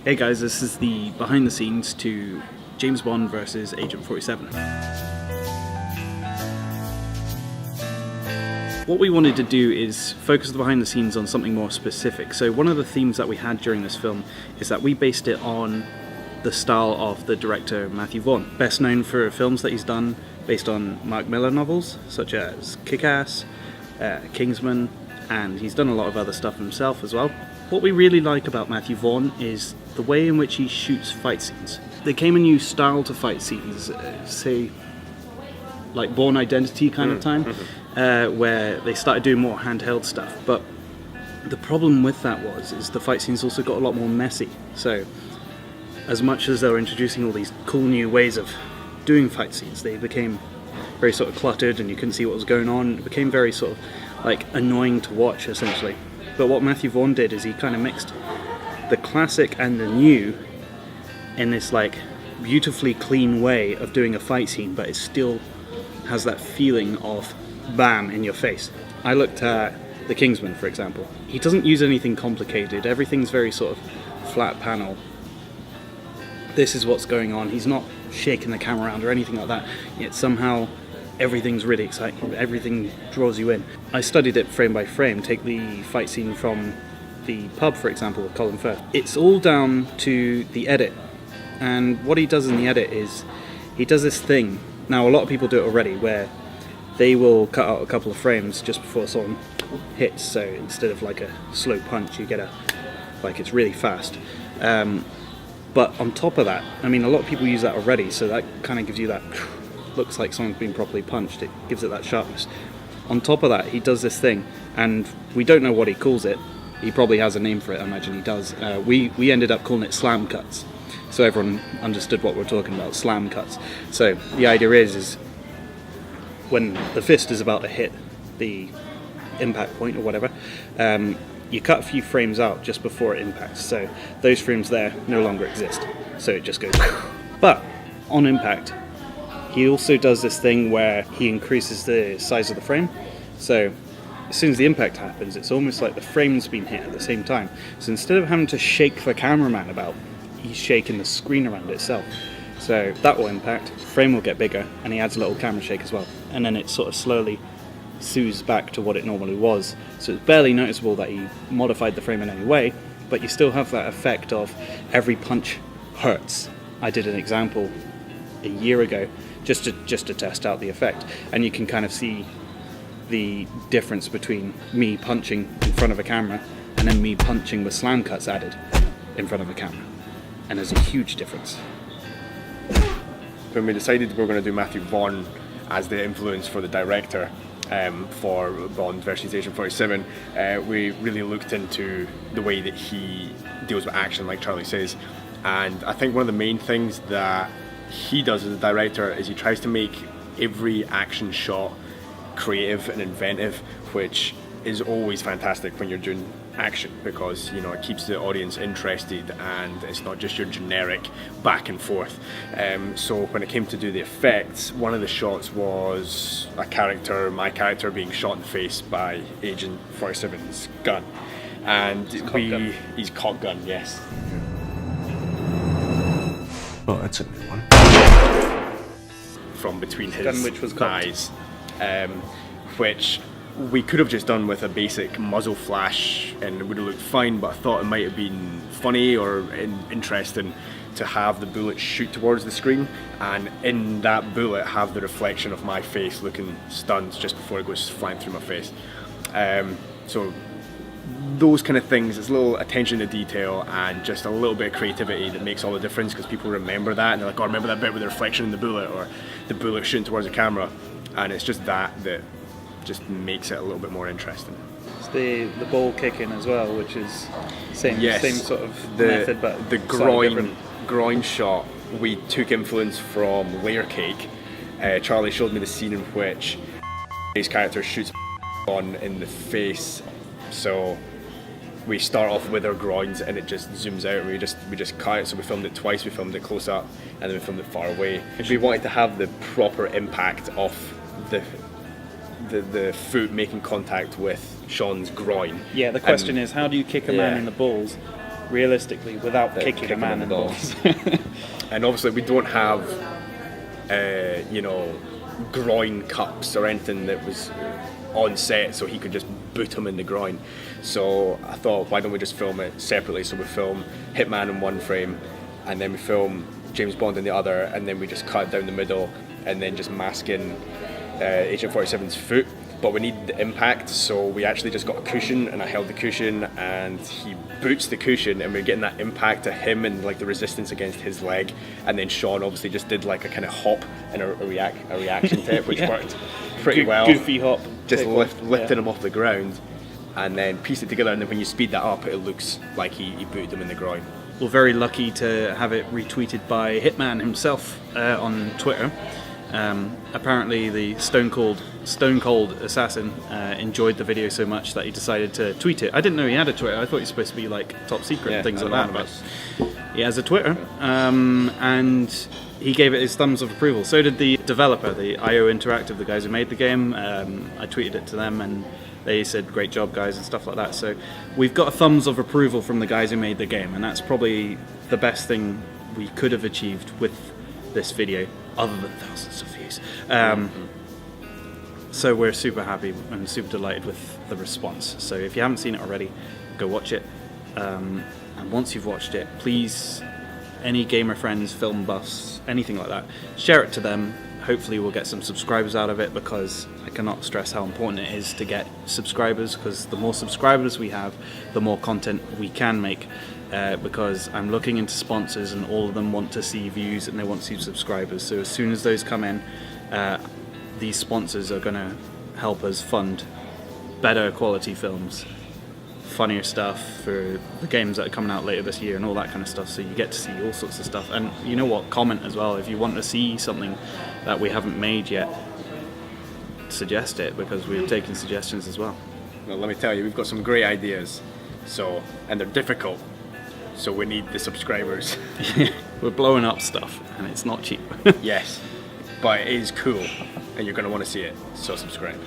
Hey guys, this is the behind the scenes to James Bond versus Agent 47. What we wanted to do is focus the behind the scenes on something more specific. So one of the themes that we had during this film is that we based it on the style of the director Matthew Vaughn, best known for films that he's done based on Mark Millar novels such as Kick-Ass, Kingsman, and he's done a lot of other stuff himself as well. What we really like about Matthew Vaughn is the way in which he shoots fight scenes. There came a new style to fight scenes, say like Bourne Identity kind of time, where they started doing more handheld stuff. But the problem with that is the fight scenes also got a lot more messy. So as much as they were introducing all these cool new ways of doing fight scenes, they became very sort of cluttered and you couldn't see what was going on. It became very sort of like annoying to watch essentially. But what Matthew Vaughn did is he kind of mixed the classic and the new in this like beautifully clean way of doing a fight scene, but it still has that feeling of bam in your face. I looked at the Kingsman, for example. He doesn't use anything complicated. Everything's very sort of flat panel. This is what's going on. He's not shaking the camera around or anything like that, yet somehow everything's really exciting. Everything draws you in. I studied it frame by frame. Take the fight scene from the pub, for example, with Colin Firth. It's all down to the edit. And what he does in the edit is he does this thing. Now, a lot of people do it already, where they will cut out a couple of frames just before someone hits. So instead of like a slow punch, you get like it's really fast. But on top of that, I mean, a lot of people use that already, so that kind of gives you that, looks like someone's been properly punched. It gives it that sharpness. On top of that, he does this thing, and we don't know what he calls it. He probably has a name for it, I imagine he does. We ended up calling it slam cuts. So everyone understood what we're talking about, slam cuts. So the idea is when the fist is about to hit the impact point or whatever, you cut a few frames out just before it impacts. So those frames there no longer exist. So it just goes. But on impact, he also does this thing where he increases the size of the frame. So as soon as the impact happens, it's almost like the frame's been hit at the same time. So instead of having to shake the cameraman about, he's shaking the screen around itself. So that will impact, frame will get bigger, and he adds a little camera shake as well. And then it sort of slowly soothes back to what it normally was. So it's barely noticeable that he modified the frame in any way, but you still have that effect of every punch hurts. I did an example a year ago just to test out the effect, and you can kind of see the difference between me punching in front of a camera and then me punching with slam cuts added in front of a camera. And there's a huge difference. When we decided we were going to do Matthew Vaughn as the influence for the director for Bond versus Agent 47, we really looked into the way that he deals with action, like Charlie says. And I think one of the main things that he does as a director is he tries to make every action shot creative and inventive, which is always fantastic when you're doing action, because you know it keeps the audience interested and it's not just your generic back and forth. So when it came to do the effects, one of the shots was my character being shot in the face by Agent 47's gun, and his cock gun, yes. Oh, that's a new one. From between his gun which was cocked. eyes, which we could have just done with a basic muzzle flash and it would have looked fine, but I thought it might have been funny or interesting to have the bullet shoot towards the screen, and in that bullet have the reflection of my face looking stunned just before it goes flying through my face. So those kind of things, it's a little attention to detail and just a little bit of creativity that makes all the difference, because people remember that and they're like, oh, remember that bit with the reflection in the bullet or the bullet shooting towards the camera, and it's just that just makes it a little bit more interesting. It's the ball kicking as well, which is same sort of method, but the groin shot, we took influence from Layer Cake. Charlie showed me the scene in which his character shoots on in the face, so we start off with our groins and it just zooms out and we just cut it. So we filmed it twice. We filmed it close up and then we filmed it far away. We wanted to have the proper impact of the foot making contact with Sean's groin. Yeah, the question is, how do you kick a man in the balls realistically, without kicking a man in the balls. And obviously we don't have, groin cups or anything that was on set, so he could just boot him in the groin. So I thought, why don't we just film it separately? So we film Hitman in one frame, and then we film James Bond in the other, and then we just cut down the middle, and then just mask in Agent 47's foot. But we needed the impact, so we actually just got a cushion, and I held the cushion, and he boots the cushion, and we're getting that impact of him and like the resistance against his leg. And then Sean obviously just did like a kind of hop and a reaction tape, which worked pretty well. Goofy hop. Just lifting him off the ground, and then piece it together. And then when you speed that up, it looks like he booted him in the groin. We're very lucky to have it retweeted by Hitman himself on Twitter. Apparently the Stone Cold assassin enjoyed the video so much that he decided to tweet it. I didn't know he had a Twitter. I thought he was supposed to be like top secret and things like that. But he has a Twitter, and he gave it his thumbs of approval. So did the developer, the IO Interactive, the guys who made the game. I tweeted it to them, and they said, great job, guys, and stuff like that. So we've got a thumbs of approval from the guys who made the game, and that's probably the best thing we could have achieved with this video, other than thousands of views. So we're super happy and super delighted with the response. So if you haven't seen it already, go watch it. And once you've watched it, please, any gamer friends, film buffs, anything like that, share it to them. Hopefully we'll get some subscribers out of it, because I cannot stress how important it is to get subscribers, because the more subscribers we have, the more content we can make. Because I'm looking into sponsors, and all of them want to see views and they want to see subscribers. So as soon as those come in, these sponsors are going to help us fund better quality films, funnier stuff for the games that are coming out later this year, and all that kind of stuff. So you get to see all sorts of stuff. And you know what? Comment as well if you want to see something that we haven't made yet. Suggest it, because we're taking suggestions as well. Well, let me tell you, we've got some great ideas. And they're difficult. So we need the subscribers. We're blowing up stuff, and it's not cheap. Yes, but it is cool, and you're going to want to see it, so subscribe.